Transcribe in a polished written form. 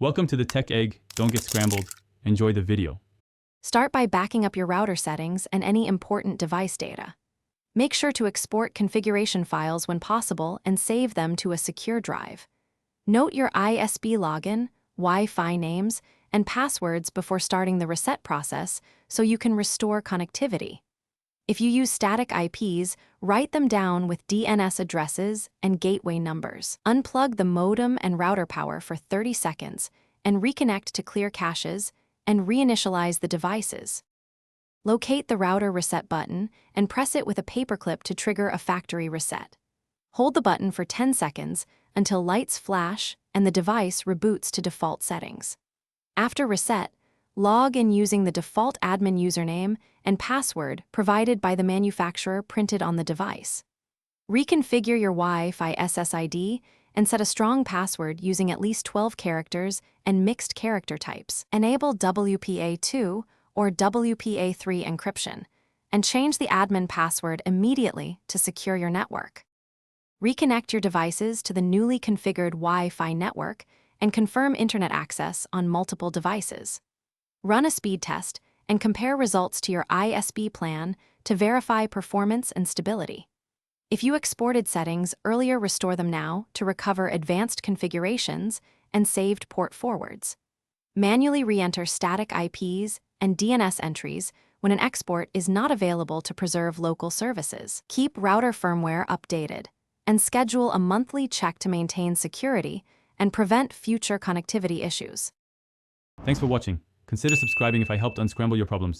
Welcome to the Tech Egg. Don't get scrambled. Enjoy the video. Start by backing up your router settings and any important device data. Make sure to export configuration files when possible and save them to a secure drive. Note your ISP login, Wi-Fi names, and passwords before starting the reset process so you can restore connectivity. If you use static IPs, write them down with DNS addresses and gateway numbers. Unplug the modem and router power for 30 seconds and reconnect to clear caches and reinitialize the devices. Locate the router reset button and press it with a paperclip to trigger a factory reset. Hold the button for 10 seconds until lights flash and the device reboots to default settings. After reset, log in using the default admin username and password provided by the manufacturer printed on the device. Reconfigure your Wi-Fi SSID and set a strong password using at least 12 characters and mixed character types. Enable WPA2 or WPA3 encryption, and change the admin password immediately to secure your network. Reconnect your devices to the newly configured Wi-Fi network and confirm internet access on multiple devices. Run a speed test and compare results to your ISP plan to verify performance and stability. If you exported settings earlier, restore them now to recover advanced configurations and saved port forwards. Manually re-enter static IPs and DNS entries when an export is not available to preserve local services. Keep router firmware updated and schedule a monthly check to maintain security and prevent future connectivity issues. Thanks for watching. Consider subscribing if I helped unscramble your problems.